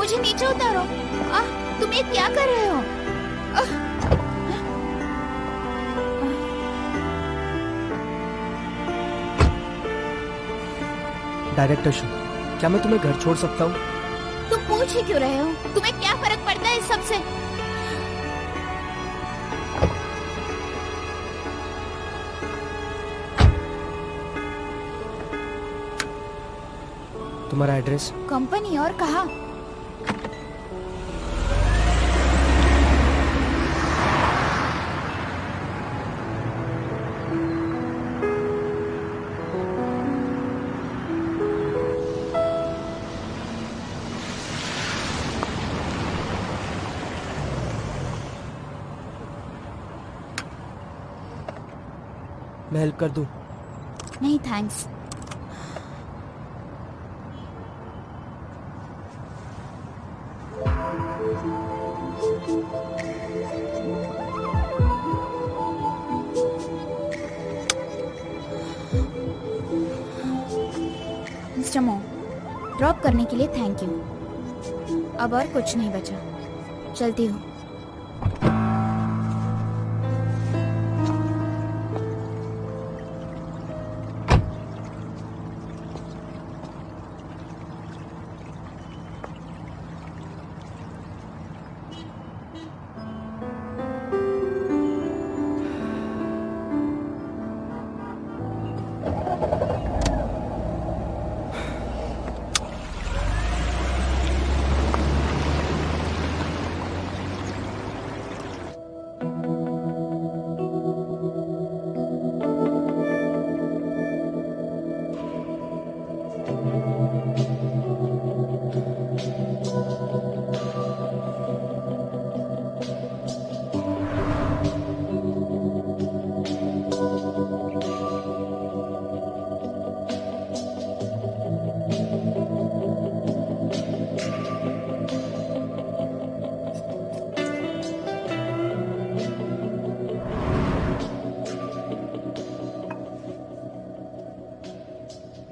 मुझे नीचे उतारो। तुम ये क्या कर रहे हो? डायरेक्टर शो, क्या मैं तुम्हें घर छोड़ सकता हूँ? तुम पूछ ही क्यों रहे हो? तुम्हें क्या फर्क पड़ता है इस सब से? तुम्हारा एड्रेस? कंपनी और कहा? मैं हेल्प कर दूं? नहीं थैंक्स। मिस्टर मो, ड्रॉप करने के लिए थैंक यू। अब और कुछ नहीं बचा, चलती हूँ।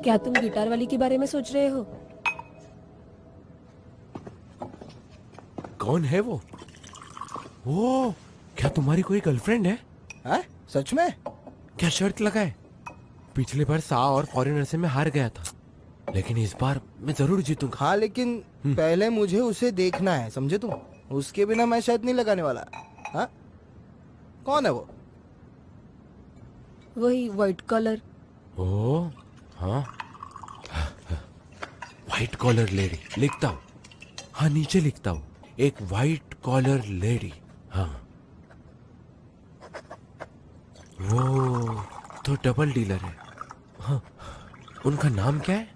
क्या तुम गिटार वाली के बारे में सोच रहे हो? कौन है वो? ओ, क्या तुम्हारी कोई गर्लफ्रेंड है? हाँ? सच में? क्या शर्त लगाए? पिछली बार सा और फॉरेनर से मैं हार गया था, लेकिन इस बार मैं जरूर जीतूंगा। हाँ, लेकिन पहले मुझे उसे देखना है, समझे तुम? उसके बिना मैं शर्त नहीं लगाने वाला। हाँ? कौन है वो? वही व्हाइट कलर। ओ, हाँ, व्हाइट कॉलर लेडी लिखता हूँ। हाँ, नीचे लिखता हूँ, एक व्हाइट कॉलर लेडी। हाँ, वो तो डबल डीलर है। हाँ, उनका नाम क्या है?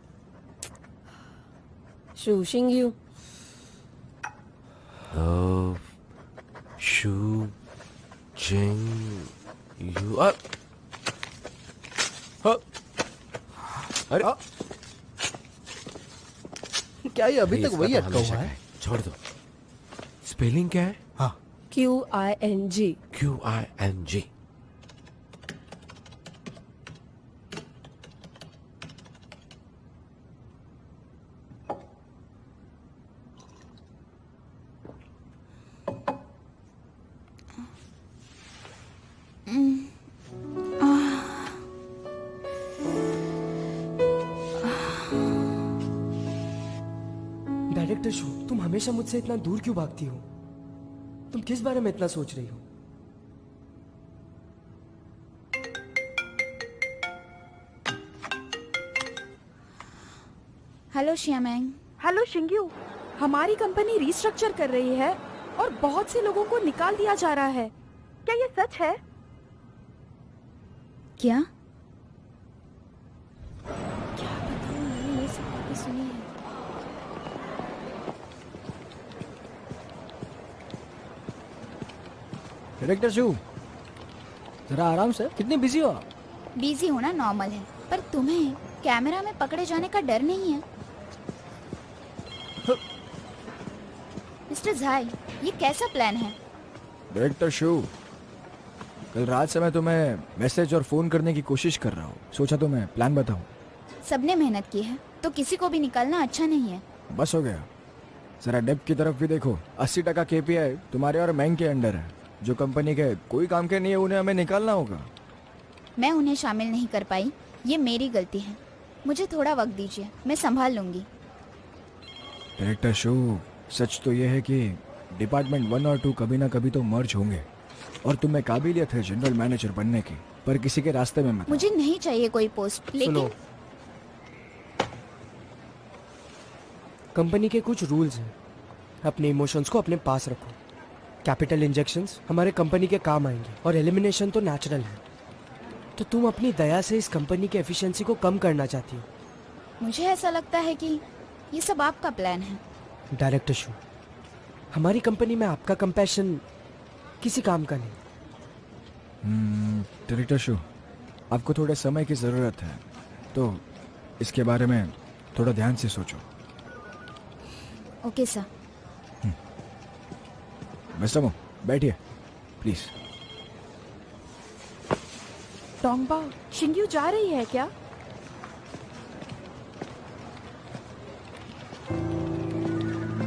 शू शिंग यू। Shoe Jing you. अरे क्या ये अभी तक इसका वही तो अटका हमेशा हुआ का है? छोड़ दो। स्पेलिंग क्या है? हाँ, QING। QING। डायरेक्टर शो, तुम हमेशा मुझसे इतना दूर क्यों भागती हो? तुम किस बारे में इतना सोच रही हो? हेलो श्यामैंग। हेलो शिंग्यू, हमारी कंपनी रिस्ट्रक्चर कर रही है और बहुत से लोगों को निकाल दिया जा रहा है। क्या ये सच है? क्या? क्या बताऊं, मैंने ये सब बातें सुनी है। डायरेक्टर शू, जरा आराम से। कितनी बिजी हो आप? बिजी होना नॉर्मल है, पर तुम्हें कैमरा में पकड़े जाने का डर नहीं है? मिस्टर झाई, ये कैसा प्लान है? डायरेक्टर शू, कल रात से मैं तुम्हें मैसेज और फोन करने की कोशिश कर रहा हूँ। सोचा तो मैं प्लान बताऊँ। सबने मेहनत की है तो किसी को भी निकालना अच्छा नहीं है। बस हो गया। जरा डेप्थ की तरफ भी देखो। 80% KPI तुम्हारे और मैंग के अंडर है। जो कंपनी के कोई काम के नहीं है उन्हें हमें निकालना होगा। मैं उन्हें शामिल नहीं कर पाई, ये मेरी गलती है। मुझे थोड़ा वक्त दीजिए, मैं संभाल लूंगी। डायरेक्टर शो, सच तो यह है कि डिपार्टमेंट 1 और 2 कभी ना कभी तो मर्ज होंगे और तुम्हें काबिलियत है जनरल मैनेजर बनने की, पर किसी के रास्ते में मत। मुझे नहीं चाहिए कोई पोस्ट, लेकिन सुनो, कंपनी के कुछ रूल्स हैं। अपने इमोशंस को अपने पास रखो। कैपिटल इंजेक्शंस हमारे कंपनी के काम आएंगे और एलिमिनेशन तो नेचुरल है। तो तुम अपनी दया से इस कंपनी की एफिशिएंसी को कम करना चाहती हो। मुझे ऐसा लगता है कि ये सब आपका प्लान है। डायरेक्टर शो, हमारी कंपनी में आपका कंपैशन किसी काम का नहीं। डायरेक्टर शो, आपको थोड़े समय की ज़रूरत है, तो इसके बारे में थोड़ा ध्यान से सोचो। Okay sir. मिस्टर मो, बैठिए प्लीज। डोंगबा, शिंग्यू जा रही है क्या?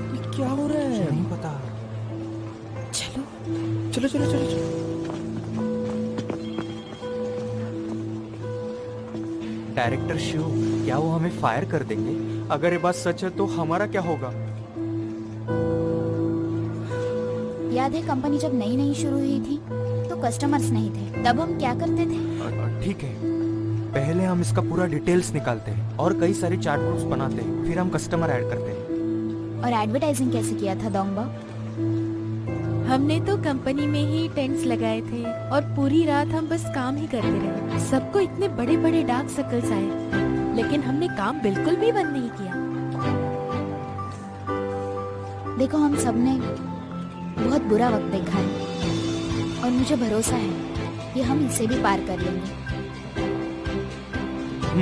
ये क्या हो रहा है? नहीं पता। चलो। चलो चलो चलो चलो। डायरेक्टर शिव, क्या वो हमें फायर कर देंगे? अगर ये बात सच है तो हमारा क्या होगा? याद है कंपनी जब नई नई शुरू हुई थी तो कस्टमर्स नहीं थे, तब हम क्या करते थे? ठीक है, पहले हम इसका पूरा डिटेल्स निकालते हैं और कई सारे चार्ट ग्रुप्स बनाते हैं, फिर हम कस्टमर ऐड करते हैं। और एडवर्टाइजिंग कैसे किया था दोंगबा? हमने तो कंपनी में ही टेंट्स लगाए थे और पूरी रात हम बस काम ही करते रहे। सबको इतने बड़े बड़े डार्क सर्कल्स आए, लेकिन हमने काम बिल्कुल भी बंद नहीं किया। देखो, हम सबने बहुत बुरा वक्त देखा है और मुझे भरोसा है कि हम इसे भी पार कर लेंगे।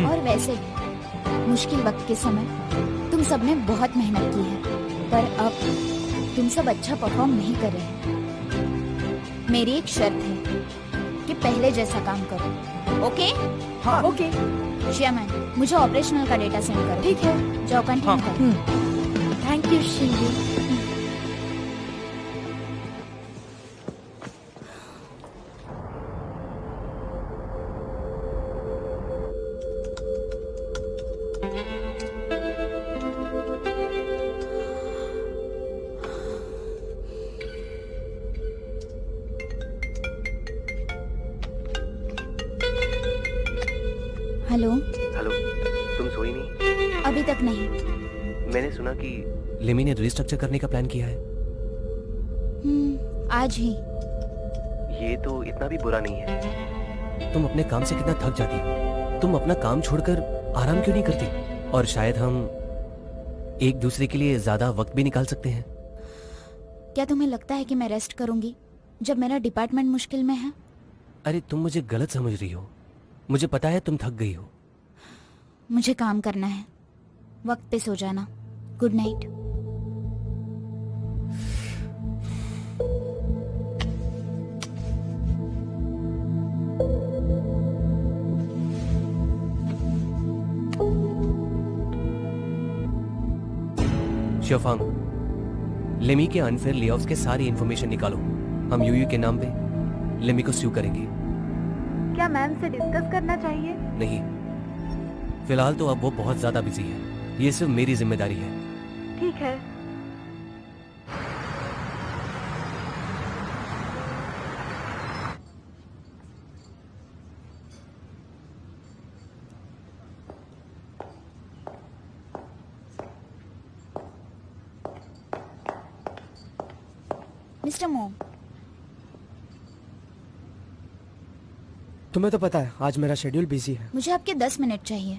और वैसे भी मुश्किल वक्त के समय तुम सबने बहुत मेहनत की है, पर अब तुम सब अच्छा परफॉर्म नहीं कर रहे हैं। मेरी एक शर्त है कि पहले जैसा काम करो, ओके? हाँ, ओके। श्यामन, मुझे ऑपरेशनल का डेटा सेंड करो। ठीक है, जाओ कंटिन्यू करो। Thank you Shingu. Hello. Hello, तुम सोई नहीं? अभी तक नहीं। मैंने सुना कि लिमी ने रिस्ट्रक्चर करने का प्लान किया है। आज ही। ये तो इतना भी बुरा नहीं है। तुम अपने काम से कितना थक जाती हो। तुम अपना काम छोड़कर आराम क्यों नहीं करती? और शायद हम एक दूसरे के लिए ज्यादा वक्त भी निकाल सकते हैं। क्या तुम्हें लगता है कि मैं रेस्ट करूंगी जब मेरा डिपार्टमेंट मुश्किल में है? अरे तुम मुझे गलत समझ रही हो। मुझे पता है तुम थक गई हो। मुझे काम करना है। वक्त पे सो जाना। Good night. शिवफांग, लेमी के अनफेयर लेऑफ्स के सारी इंफॉर्मेशन निकालो। हम यूयू के नाम पे लेमी को स्यू करेंगे। क्या मैम से डिस्कस करना चाहिए? नहीं, फिलहाल तो अब वो बहुत ज्यादा बिजी है। ये सिर्फ मेरी जिम्मेदारी है। ठीक है। मिस्टर मो, तुम्हें तो पता है आज मेरा शेड्यूल बिजी है। मुझे आपके 10 मिनट चाहिए।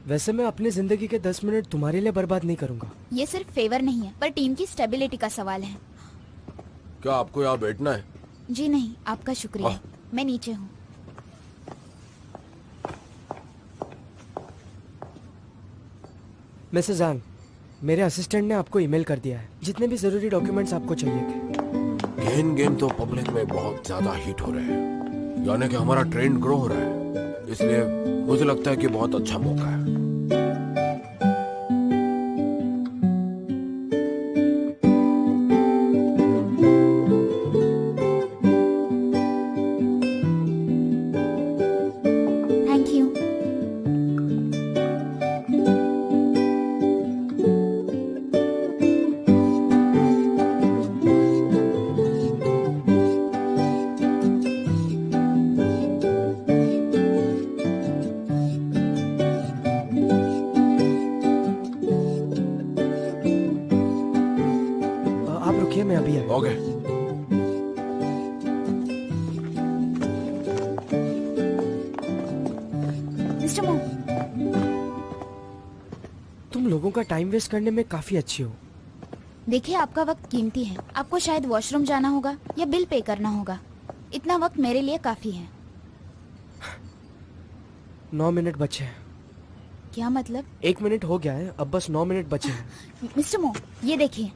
वैसे मैं अपनी जिंदगी के 10 मिनट तुम्हारे लिए बर्बाद नहीं करूंगा। ये सिर्फ फेवर नहीं है, पर टीम की स्टेबिलिटी का सवाल है। क्या आपको यहाँ बैठना है? जी नहीं, आपका शुक्रिया। मैं नीचे हूँ। मिसेस जांग, मेरे असिस्टेंट ने आपको ईमेल कर दिया है जितने भी जरूरी डॉक्यूमेंट्स आपको चाहिए थे। गेम तो पब्लिक में बहुत ज्यादा हिट हो रहे हैं, यानी कि हमारा ट्रेंड ग्रो हो रहा है, इसलिए मुझे लगता है कि बहुत अच्छा मौका है। मिस्टर मो, तुम लोगों का टाइम वेस्ट करने में काफी अच्छी हो। देखिए आपका वक्त कीमती है। आपको शायद वॉशरूम जाना होगा या बिल पे करना होगा। इतना वक्त मेरे लिए काफी है। 9 मिनट बचे हैं। क्या मतलब? 1 मिनट हो गया है, अब बस 9 मिनट बचे हैं। मिस्टर मो, ये देखिए,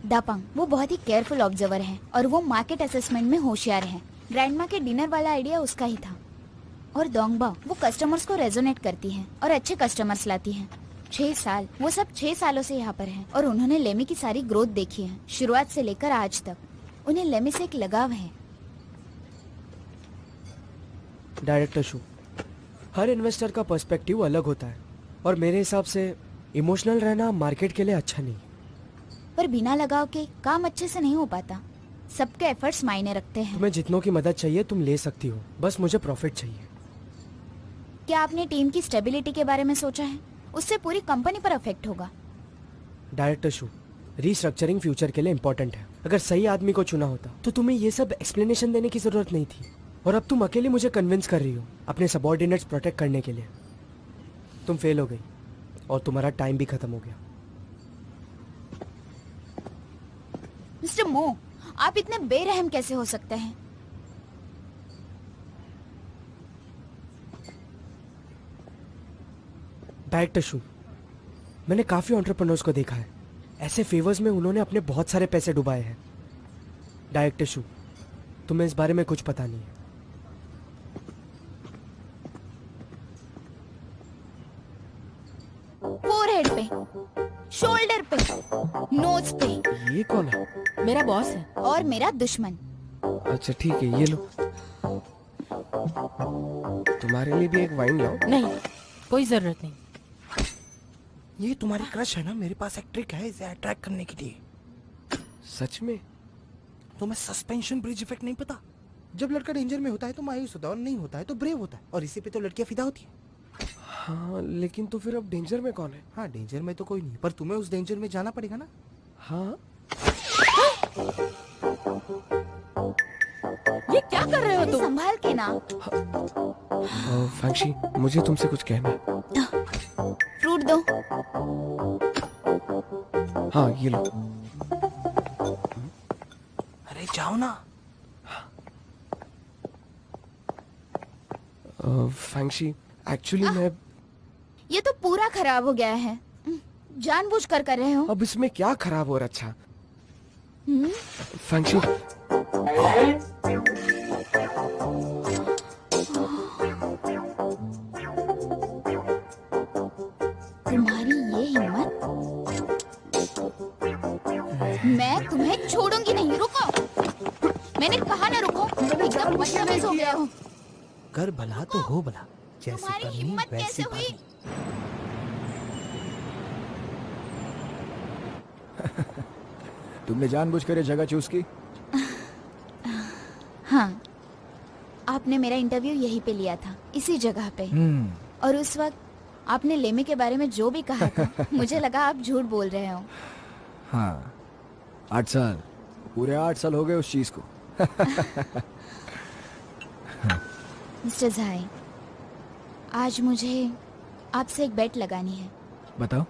दापंग वो बहुत ही केयरफुल ऑब्जर्वर है और वो मार्केट असेसमेंट में होशियार है। ग्रैंडमा के डिनर वाला आइडिया उसका ही था। और दोंगबा वो कस्टमर्स को रेजोनेट करती है और अच्छे कस्टमर्स लाती है। 6 साल, वो सब 6 सालों से यहाँ पर हैं और उन्होंने लेमी की सारी ग्रोथ देखी है, शुरुआत से लेकर आज तक। उन्हें लेमी से एक लगाव है। डायरेक्टर शू, हर इन्वेस्टर का पर्सपेक्टिव अलग होता है और मेरे हिसाब से इमोशनल रहना मार्केट के लिए अच्छा नहीं। पर बिना लगाव के काम अच्छे से नहीं हो पाता। सबके एफर्ट्स मायने रखते हैं। तुम्हें जितनों की मदद चाहिए तुम ले सकती हो, बस मुझे प्रॉफिट चाहिए। क्या आपने टीम की स्टेबिलिटी के बारे में सोचा है? उससे पूरी कंपनी पर अफेक्ट होगा। डायरेक्टर शू, रीस्ट्रक्चरिंग फ्यूचर के लिए इम्पोर्टेंट है। अगर सही आदमी को चुना होता तो तुम्हें ये सब एक्सप्लेनेशन देने की जरूरत नहीं थी। और अब तुम अकेले मुझे कन्विंस कर रही हो अपने सबऑर्डिनेट्स प्रोटेक्ट करने के लिए। तुम फेल हो गई और तुम्हारा टाइम भी खत्म हो गया। मिस्टर मो, आप इतने बेरहम कैसे हो सकते हैं? डायरेक्टर शू, मैंने काफी एंटरप्रेन्योर्स को देखा है, ऐसे फेवर्स में उन्होंने अपने बहुत सारे पैसे डुबाए हैं। डायरेक्टर शू, तुम्हें इस बारे में कुछ पता नहीं है। फोरहेड पे, शोल्डर पे, नोज पे। ये कौन है? मेरा बॉस है। और मेरा दुश्मन। अच्छा ठीक है, ये लो। तुम्हारे लिए भी एक वाइन लाओ। नहीं, कोई जरूरत नहीं। ये तुम्हारी क्रश है ना? मेरे पास एक ट्रिक है इसे अट्रैक्ट करने के लिए। सच में? तुम्हें सस्पेंशन ब्रिज इफेक्ट नहीं पता? जब लड़का डेंजर में होता है तो मायूस होता है और नहीं होता है तो ब्रेव होता है, और इसी पे तो लड़कियां फिदा होती है। हाँ, लेकिन तो फिर अब डेंजर में कौन है? हाँ, डेंजर में तो कोई नहीं, पर तुम्हें उस डेंजर में जाना पड़ेगा ना। हाँ, ये क्या कर रहे हो अरे तुम? संभाल के ना। फैंक्शी, मुझे तुमसे कुछ कहना है। फ्रूट दो। हाँ, ये लो। अरे जाओ ना। फैंक्शी, एक्चुअली मैं ये तो पूरा खराब हो गया है। जानबूझकर कर रहे हो। अब इसमें क्या खराब हो रहा? अच्छा हम्म? फैंक्शी, तुम्हारी ये हिम्मत, मैं तुम्हें छोड़ूंगी नहीं। रुको, मैंने कहा ना रुको। एकदम बदतमीज हो गया हो। कर भला तो हो भला, जैसे तुम्हारी करनी हिम्मत वैसे कैसे हुई? भरनी। तुमने जानबूझकर ये जगह चूज की? हाँ, आपने मेरा इंटरव्यू यहीं पे लिया था, इसी जगह पे। और उस वक्त आपने लेमी के बारे में जो भी कहा था, मुझे लगा आप झूठ बोल रहे हो। हाँ, 8 साल, पूरे 8 साल हो गए उस चीज को। मिस्टर झाई, आज मुझे आपसे एक बेट लगानी है। बताओ।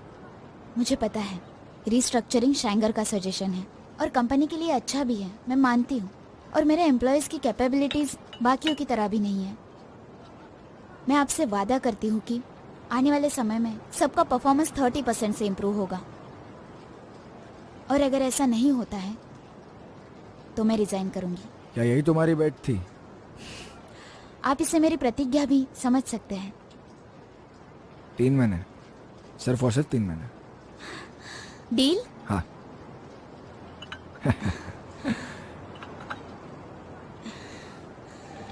मुझे पता है रीस्ट्रक्चरिंग शैंगर का सजेशन है और कंपनी के लिए अच्छा भी है, मैं मानती हूँ। और मेरे एम्प्लॉयज की कैपेबिलिटीज बाकियों की तरह भी नहीं है। मैं आपसे वादा करती हूँ कि आने वाले समय में सबका परफॉर्मेंस 30% से इम्प्रूव होगा। और अगर ऐसा नहीं होता है तो मैं रिजाइन करूंगी। क्या यही तुम्हारी बेट थी? आप इसे मेरी प्रतिज्ञा भी समझ सकते हैं। 3 महीने, सिर्फ और सिर्फ 3 महीने। डील? हाँ।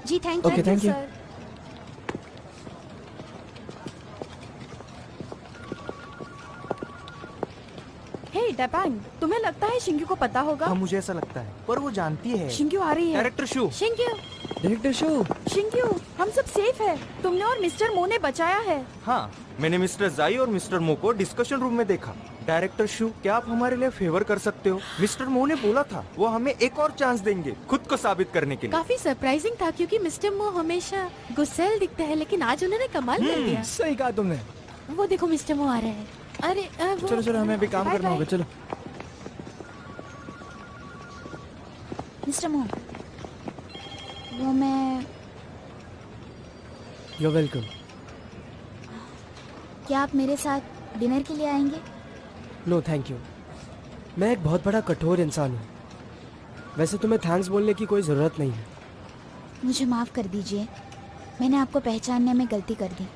जी thank Okay, thank you. Sir. Hey Dapang, तुम्हें लगता है शिंग्यू को पता होगा? हाँ, मुझे ऐसा लगता है, पर वो जानती है। शिंग्यू आ रही है। डायरेक्टर शू, शिंग्यू, डायरेक्टर शू, शिंग्यू, हम सब सेफ है। तुमने और मिस्टर मो ने बचाया है। हाँ, मैंने मिस्टर जाई और मिस्टर मो को डिस्कशन रूम में देखा। डायरेक्टर शू, क्या आप हमारे लिए फेवर कर सकते हो? मिस्टर मो ने बोला था वो हमें एक और चांस देंगे खुद को साबित करने के लिए। काफी सरप्राइजिंग था क्योंकि मिस्टर मो हमेशा गुस्सैल दिखते हैं, लेकिन आज उन्होंने कमाल कर दिया। सही कहा तुमने। वो देखो मिस्टर मो आ रहे हैं। अरे वो चलो चलो, हमें भी काम करना होगा, चलो। मिस्टर मो, वो मैं, यू वेलकम। क्या आप मेरे साथ डिनर के लिए आएंगे? नो थैंक यू, मैं एक बहुत बड़ा कठोर इंसान हूँ। वैसे तुम्हें थैंक्स बोलने की कोई ज़रूरत नहीं है। मुझे माफ़ कर दीजिए, मैंने आपको पहचानने में गलती कर दी।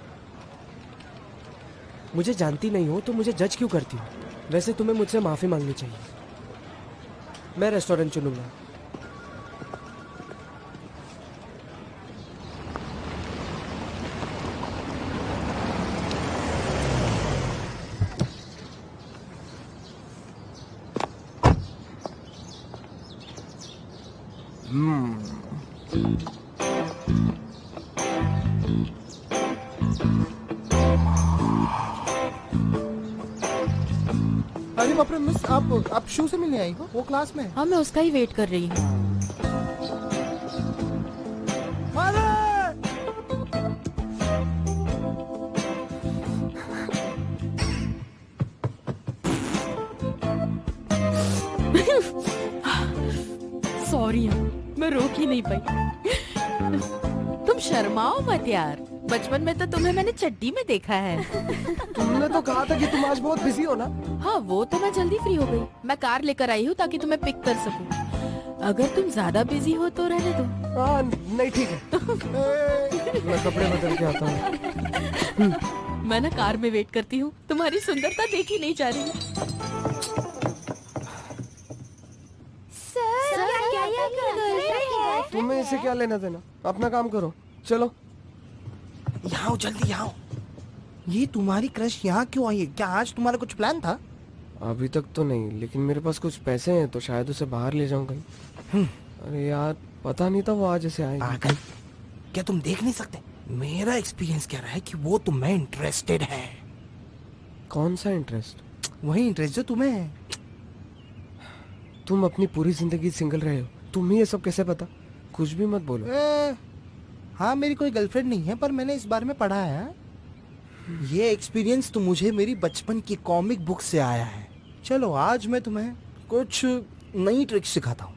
मुझे जानती नहीं हो तो मुझे जज क्यों करती हो? वैसे तुम्हें मुझसे माफ़ी मांगनी चाहिए। मैं रेस्टोरेंट चुनूंगा। अरे बाप रे मिस, आप शू से मिलने आई हो? वो क्लास में है। हाँ, मैं उसका ही वेट कर रही हूँ। सॉरी, मैं रोक ही नहीं पाई। तुम शर्माओ मत यार, बचपन में तो तुम्हें मैंने चड्डी में देखा है। तुमने तो कहा था कि तुम आज बहुत बिजी हो ना। हाँ, वो तो मैं जल्दी फ्री हो गई। मैं कार लेकर आई हूँ ताकि तुम्हें पिक कर सकूं। अगर तुम ज्यादा बिजी हो तो रहने दो। हाँ नहीं, ठीक है। मैं कपड़े बदल के आता हूँ। मैं ना कार में वेट करती हूँ, तुम्हारी सुंदरता देखी नहीं जा रही। तुम्हें इसे क्या लेना देना? अपना काम करो, चलो। यहाँ आओ, जल्दी यहाँ आओ। ये तुम्हारी क्रश यहाँ क्यों आई है? क्या आज तुम्हारा कुछ प्लान था? अभी तक तो नहीं, लेकिन मेरे पास कुछ पैसे हैं तो शायद उसे बाहर ले जाऊं कहीं। अरे यार, पता नहीं था वो आज ऐसे आएगी। पागल, क्या तुम देख नहीं सकते? मेरा एक्सपीरियंस कह रहा है कि वो तुम्हें इंटरेस्टेड है। कौन सा इंटरेस्ट? वही इंटरेस्ट जो तुम्हें है। तुम अपनी पूरी जिंदगी सिंगल रहे हो, तुम्हें ये सब कैसे पता? कुछ भी मत बोलो। हाँ, मेरी कोई गर्लफ्रेंड नहीं है, पर मैंने इस बारे में पढ़ा है। ये एक्सपीरियंस तो मुझे मेरी बचपन की कॉमिक बुक से आया है। चलो आज मैं तुम्हें कुछ नई ट्रिक सिखाता हूँ।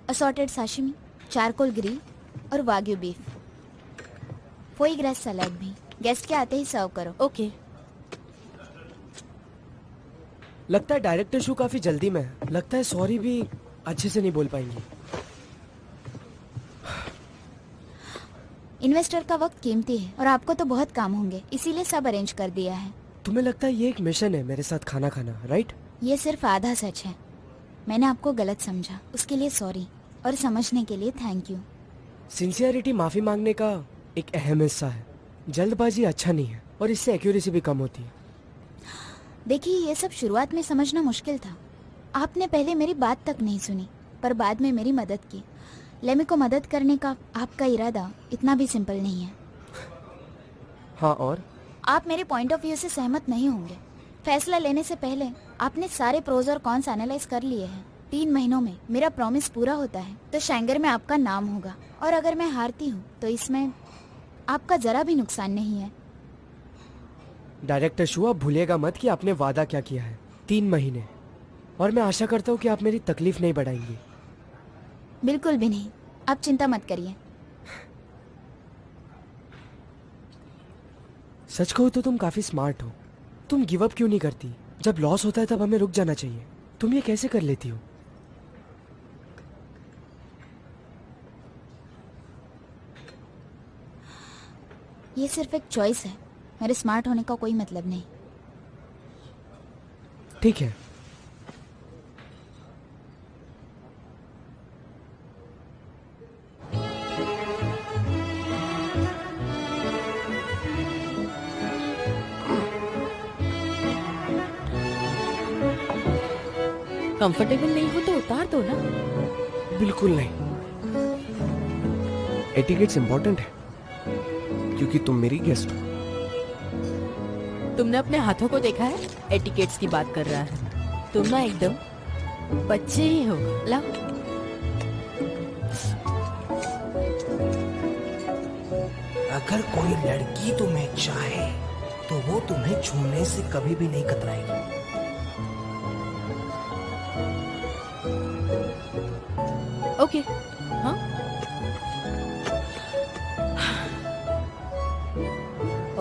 असॉर्टेड साशिमी, चारकोल ग्रिल और वाग्यू बीफ, फोई ग्रास सलाद भी। गेस्ट के आते ही सर्व करो। ओके। लगता है डायरेक्टर शू काफी जल्दी में है। लगता है सॉरी भी अच्छे से नहीं बोल पाएंगी। इन्वेस्टर का वक्त कीमती है और आपको तो बहुत काम होंगे, इसीलिए सब अरेंज कर दिया है। तुम्हें लगता है ये एक मिशन है मेरे साथ खाना खाना, राइट? ये सिर्फ आधा सच है। मैंने आपको गलत समझा, उसके लिए सॉरी, और समझने के लिए थैंक यू। सिंसियरिटी माफी मांगने का एक अहम हिस्सा है। जल्दबाजी अच्छा नहीं है और इससे एक्यूरेसी भी कम होती है। देखिए, ये सब शुरुआत में समझना मुश्किल था। आपने पहले मेरी बात तक नहीं सुनी, पर बाद में मेरी मदद की। लेमी को मदद करने का आपका इरादा इतना भी सिंपल नहीं है। हाँ, और आप मेरे पॉइंट ऑफ व्यू से सहमत नहीं होंगे। फैसला लेने से पहले आपने सारे प्रोज और कॉन्स एनालाइज कर लिए हैं। 3 महीनों में मेरा प्रॉमिस पूरा होता है तो शैंगर में आपका नाम होगा, और अगर मैं हारती हूँ तो इसमें आपका जरा भी नुकसान नहीं है। डायरेक्टर शू, आप भूलिएगा मत कि आपने वादा क्या किया है। 3 महीने, और मैं आशा करता हूँ कि आप मेरी तकलीफ नहीं बढ़ाएंगी। बिल्कुल भी नहीं, आप चिंता मत करिए। सच कहूँ तो तुम काफी स्मार्ट हो। तुम गिव अप क्यों नहीं करती? जब लॉस होता है तब हमें रुक जाना चाहिए। तुम ये कैसे कर लेती हो? ये सिर्फ एक चॉइस है, मेरे स्मार्ट होने का कोई मतलब नहीं। ठीक है, कंफर्टेबल नहीं हो तो उतार दो ना। बिल्कुल नहीं। एटिकेट्स इंपॉर्टेंट है। क्योंकि तुम मेरी गेस्ट हो। तुमने अपने हाथों को देखा है? एटिकेट्स की बात कर रहा है। तुम ना एकदम बच्चे ही हो। लाओ। अगर कोई लड़की तुम्हें चाहे तो वो तुम्हें छूने से कभी भी नहीं कतराएगी। ओके। हाँ।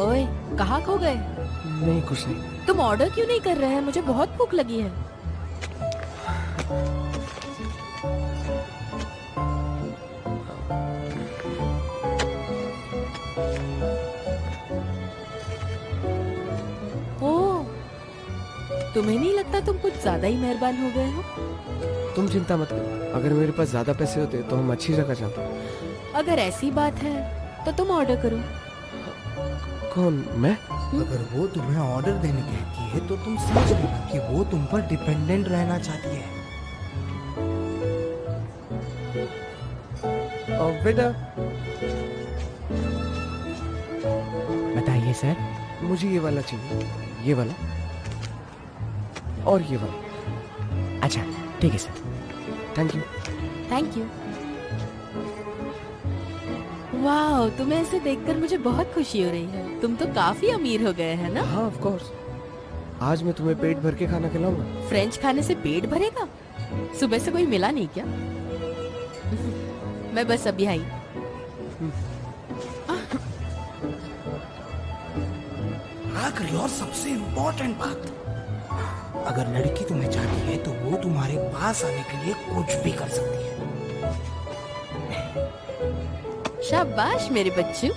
ओए, कहाँ खो गए? नहीं, कुछ नहीं। तुम ऑर्डर क्यों नहीं कर रहे हैं? मुझे बहुत भूख लगी है। ओह, तुम्हें नहीं लगता तुम कुछ ज्यादा ही मेहरबान हो गए हो? तुम चिंता मत करो, अगर मेरे पास ज्यादा पैसे होते तो हम अच्छी जगह जाते। अगर ऐसी बात है तो तुम ऑर्डर करो। कौन, मैं? अगर वो तुम्हें ऑर्डर देने कहती है तो तुम समझ लेना कि वो तुम पर डिपेंडेंट रहना चाहती है। बेटा, बताइए सर। मुझे ये वाला चाहिए, ये वाला और ये वाला। अच्छा, ठीक है sir. Thank you. Thank you. वाह, तुम्हें ऐसे देखकर मुझे बहुत खुशी हो रही है। तुम तो काफी अमीर हो गए हैं ना? हाँ, ऑफ कोर्स। आज मैं तुम्हें पेट भर के खाना खिलाऊंगा। फ्रेंच खाने से पेट भरेगा? सुबह से कोई मिला नहीं क्या? मैं बस अभी आई। आखिरी और सबसे इम्पोर्टेंट बात, अगर लड़की तुम्हें चाहती है तो वो तुम्हारे पास आने के लिए कुछ भी कर सकती है। शाबाश मेरे बच्चू।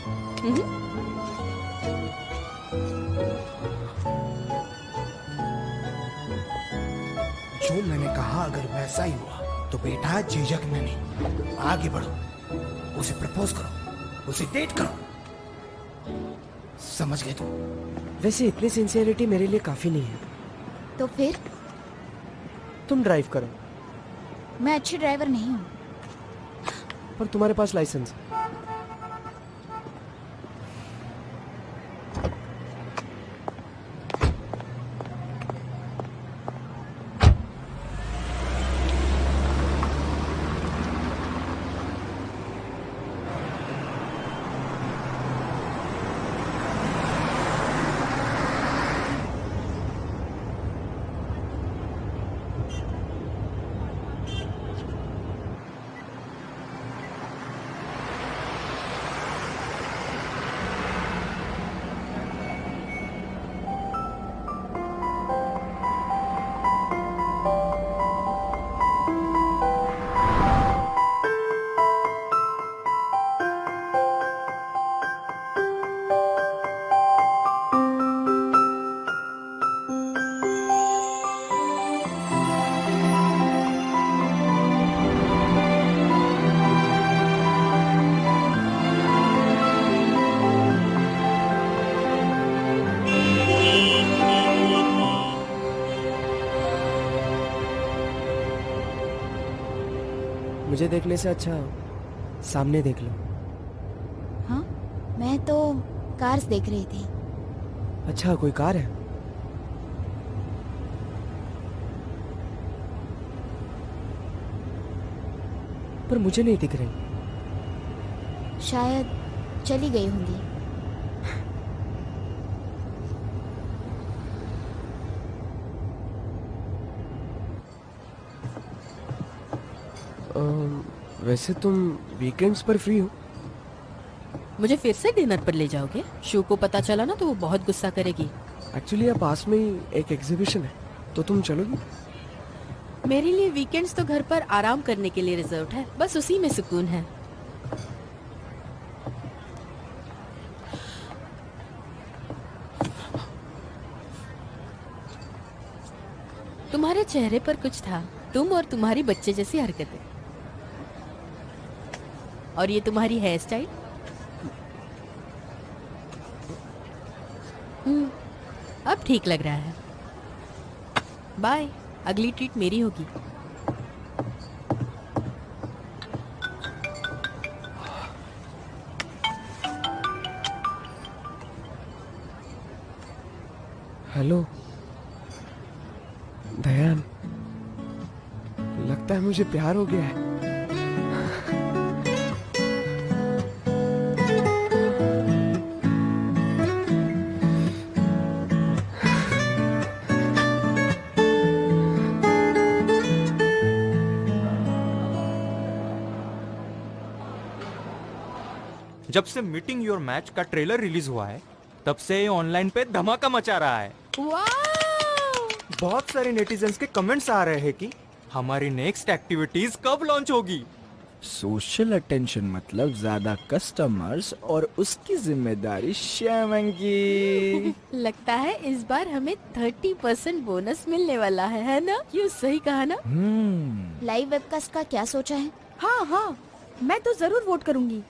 जो मैंने कहा अगर वैसा ही हुआ तो बेटा झिझकना नहीं, आगे बढ़ो, उसे प्रपोज करो, उसे डेट करो। समझ गए तुम? वैसे इतनी सिंसियरिटी मेरे लिए काफी नहीं है। तो फिर तुम ड्राइव करो। मैं अच्छी ड्राइवर नहीं हूँ। पर तुम्हारे पास लाइसेंस है। मुझे देखने से अच्छा सामने देख लो। हाँ, मैं तो कार्स देख रही थी। अच्छा, कोई कार है? पर मुझे नहीं दिख रही। शायद चली गई होंगी। वैसे तुम वीकेंड्स पर फ्री हो? मुझे फिर से डिनर पर ले जाओगे? शू को पता चला ना तो वो बहुत गुस्सा करेगी। एक्चुअली यहाँ पास में ही एक एग्जीबिशन है, तो तुम चलोगी? मेरे लिए वीकेंड्स तो घर पर आराम करने के लिए रिजर्व है, बस उसी में सुकून है। तुम्हारे चेहरे पर कुछ था, तुम और तुम्हारी बच्चे जैसी हरकतें। और ये तुम्हारी हेयर स्टाइल। अब ठीक लग रहा है। बाय, अगली ट्रीट मेरी होगी। हेलो दयान, लगता है मुझे प्यार हो गया है। जब से मीटिंग योर मैच का ट्रेलर रिलीज हुआ है तब से ये ऑनलाइन पे धमाका मचा रहा है। बहुत सारे नेटिजन्स के कमेंट्स आ रहे हैं कि हमारी नेक्स्ट एक्टिविटीज कब लॉन्च होगी। सोशल अटेंशन मतलब ज्यादा कस्टमर्स और उसकी जिम्मेदारी श्यामन की। लगता है इस बार हमें 30% बोनस मिलने वाला है ना? क्यों, सही कहा ना? लाइव वेबकास्ट का क्या सोचा है? हाँ, मैं तो जरूर वोट करूंगी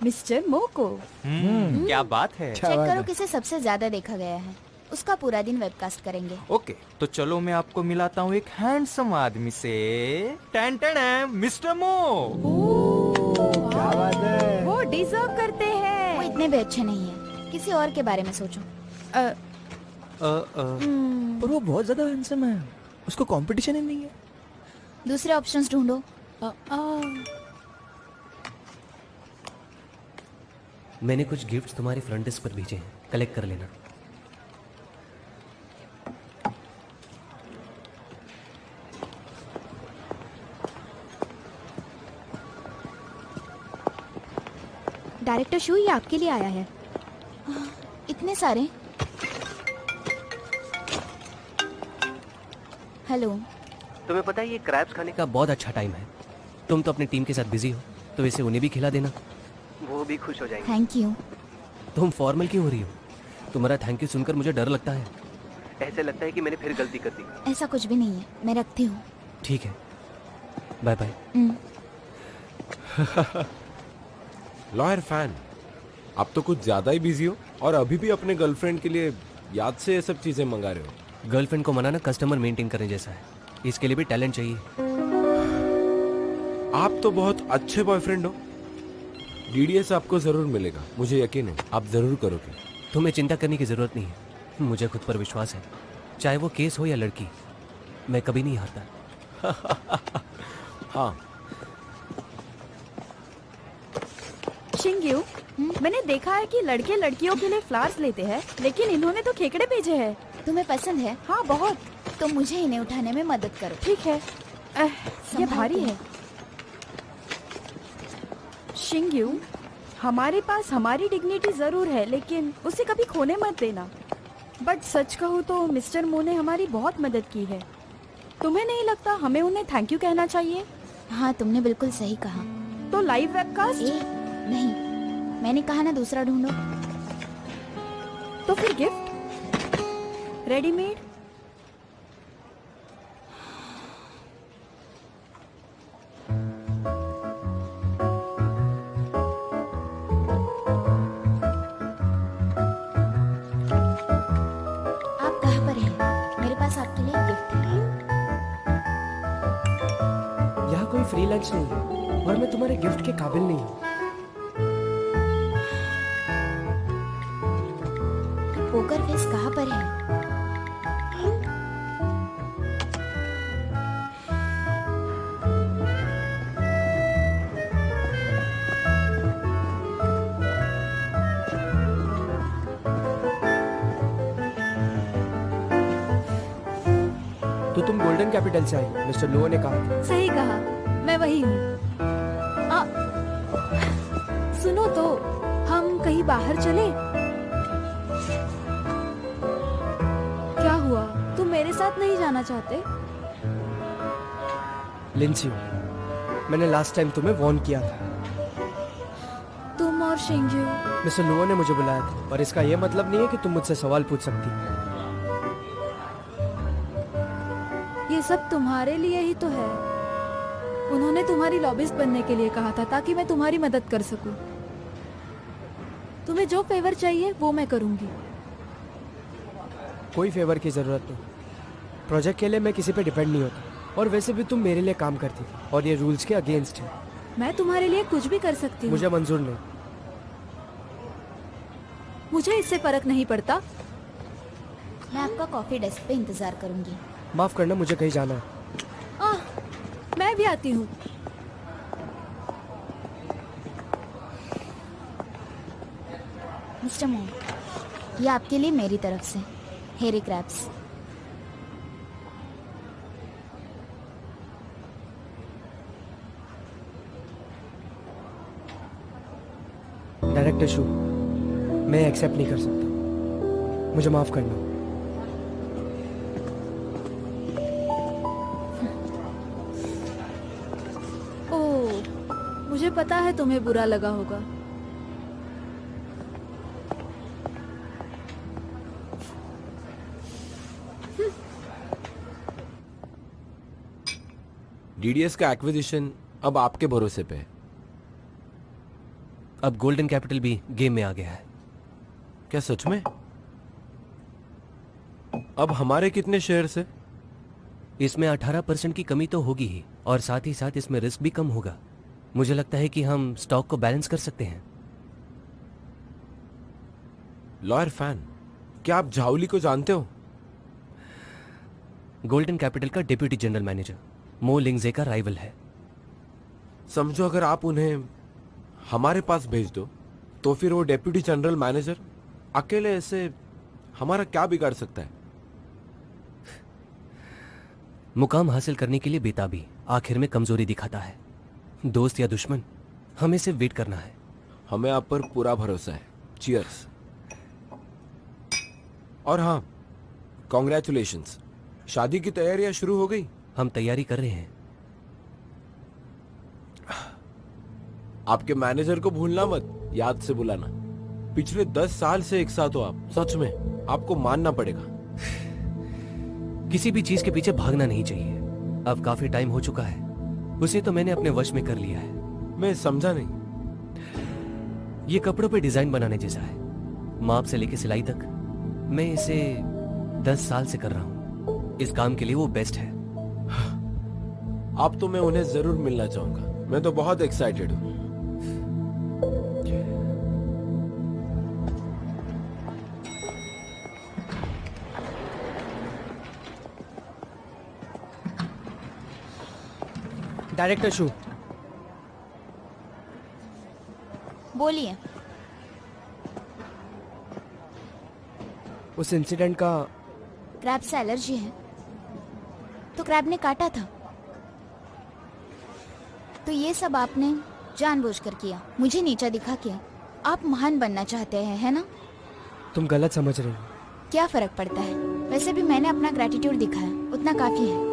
मिस्टर मो को। क्या बात है। चेक करो किसे सबसे ज्यादा देखा गया है, उसका पूरा दिन वेबकास्ट करेंगे। ओके, तो चलो मैं आपको मिलाता हूँ एक हैंडसम आदमी से। टैन टैन, मिस्टर मो। क्या बात है। वो डिजर्व करते हैं। वो इतने भी अच्छे नहीं है, किसी और के बारे में सोचो। पर वो बहुत ज्यादा हैंडसम है, उसको कंपटीशन ही नहीं है। दूसरे ऑप्शंस ढूंढो। मैंने कुछ गिफ्ट्स तुम्हारे फ्रंट डेस्क पर भेजे हैं, कलेक्ट कर लेना। डायरेक्टर शू, ये आपके लिए आया है। इतने सारे। हेलो। तुम्हें पता है ये क्रैब्स खाने का बहुत अच्छा टाइम है। तुम तो अपनी टीम के साथ बिजी हो, तो इसे उन्हें भी खिला देना। वो भी खुश हो जाएंगे। Thank you. तुम फॉर्मल क्यों हो रही हो? तुम्हारा थैंक यू सुनकर मुझे डर लगता है। ऐसे लगता है कि मैंने फिर गलती कर दी। ऐसा कुछ भी नहीं है, मैं रखती हूँ। ठीक है, बाय बाय। लॉयर फैन, आप तो कुछ ज्यादा ही बिजी हो और अभी भी अपने गर्लफ्रेंड के लिए याद से ये सब चीजें मंगा रहे हो। गर्लफ्रेंड को मनाना कस्टमर मेंटेन करने जैसा है, इसके लिए भी टैलेंट चाहिए। आप तो बहुत अच्छे बॉयफ्रेंड हो। डीडीएस आपको जरूर मिलेगा, मुझे यकीन है आप जरूर करोगे। तुम्हें चिंता करने की जरूरत नहीं है, मुझे खुद पर विश्वास है। चाहे वो केस हो या लड़की, मैं कभी नहीं हारता। हाँ। शिंग्यू, मैंने देखा है कि लड़के लड़कियों के लिए फ्लावर्स लेते हैं, लेकिन इन्होंने तो खेकड़े भेजे हैं। तुम्हें पसंद है? हाँ, बहुत। तो मुझे इन्हें उठाने में मदद करो। ठीक है। ये भारी है। शिंग्यू, हमारे पास हमारी डिग्निटी जरूर है, लेकिन उसे कभी खोने मत देना। बट सच कहूँ तो मिस्टर मो ने हमारी बहुत मदद की है। तुम्हें नहीं लगता हमें उन्हें थैंक यू कहना चाहिए? हाँ, तुमने बिल्कुल सही कहा। तो लाइव वेबकास्ट? नहीं, मैंने कहा ना दूसरा ढूंढो। तो फिर गिफ्ट रेडीमेड। आप कहाँ पर हैं? मेरे पास आपके लिए गिफ्ट है। यहाँ कोई फ्री लंच नहीं है और मैं तुम्हारे गिफ्ट के काबिल नहीं हूँ। पोकर फेस कहाँ पर है? तो तुम गोल्डन कैपिटल से आई, मिस्टर लो ने कहा। सही कहा, मैं वही हूँ। सुनो तो, हम कहीं बाहर चले? क्या हुआ, तुम मेरे साथ नहीं जाना चाहते? लिंसी, मैंने लास्ट टाइम तुम्हें वॉर्न किया था। तुम और शिंग्यू। मिस्टर लुओ ने मुझे बुलाया था, पर इसका यह मतलब नहीं है कि तुम मुझसे सवाल पूछ सकती। ये सब तुम्हारे लिए ही तो है। उन्होंने तुम्हारी लॉबिस्ट बनने के लिए कहा था, ताकि मैं तुम्हारी मदद कर सकूं। तुम्हें जो फेवर चाहिए वो मैं करूंगी। कोई फेवर की जरूरत नहीं। प्रोजेक्ट के लिए मैं किसी पे डिपेंड नहीं होता, और वैसे भी तुम मेरे लिए काम करती थी और ये रूल्स के अगेंस्ट है। मैं तुम्हारे लिए कुछ भी कर सकती हूँ। मुझे मंजूर नहीं। मुझे इससे फर्क नहीं पड़ता। मैं आपका कॉफी डेस्क पे इंतजार करूंगी। माफ करना, मुझे कहीं जाना है। मैं भी आती हूँ। मिस्टर मोन, ये आपके लिए मेरी तरफ से हेरी क्रैब्स। डायरेक्टर शू, मैं एक्सेप्ट नहीं कर सकता, मुझे माफ करना। ओह, मुझे पता है तुम्हें बुरा लगा होगा। डीडीएस का एक्विजिशन अब आपके भरोसे पे है। अब गोल्डन कैपिटल भी गेम में आ गया है। क्या सच में? अब हमारे कितने शेयर्स है? इसमें 18% की कमी तो होगी ही, और साथ ही साथ इसमें रिस्क भी कम होगा। मुझे लगता है कि हम स्टॉक को बैलेंस कर सकते हैं। लॉयर फैन, क्या आप झाउली को जानते हो? गोल्डन कैपिटल का डिप्यूटी जनरल मैनेजर मो लिंगजे का राइवल है। समझो अगर आप उन्हें हमारे पास भेज दो तो फिर वो डेप्यूटी जनरल मैनेजर अकेले ऐसे हमारा क्या बिगाड़ सकता है? मुकाम हासिल करने के लिए बेताबी आखिर में कमजोरी दिखाता है। दोस्त या दुश्मन, हमें सिर्फ वेट करना है। हमें आप पर पूरा भरोसा है। चीयर्स। और हाँ, कॉन्ग्रेचुलेशंस, शादी की तैयारियां शुरू हो गई। हम तैयारी कर रहे हैं। आपके मैनेजर को भूलना मत, याद से बुलाना। पिछले 10 साल से एक साथ हो आप, सच में आपको मानना पड़ेगा। किसी भी चीज के पीछे भागना नहीं चाहिए। अब काफी टाइम हो चुका है, उसे तो मैंने अपने वश में कर लिया है। मैं समझा नहीं। ये कपड़ों पे डिजाइन बनाने जैसा है, माप से लेके सिलाई तक। मैं इसे 10 साल से कर रहा हूं। इस काम के लिए वो बेस्ट है। अब तो मैं उन्हें जरूर मिलना चाहूंगा। मैं तो बहुत एक्साइटेड हूं। डायरेक्टर शू, बोलिए। उस इंसिडेंट का क्रैब से एलर्जी है, तो क्रैब ने काटा था। तो ये सब आपने जानबूझकर किया, मुझे नीचा दिखा के। आप महान बनना चाहते हैं, है ना? तुम गलत समझ रहे हो। क्या फर्क पड़ता है? वैसे भी मैंने अपना ग्रैटिट्यूड दिखाया, उतना काफी है।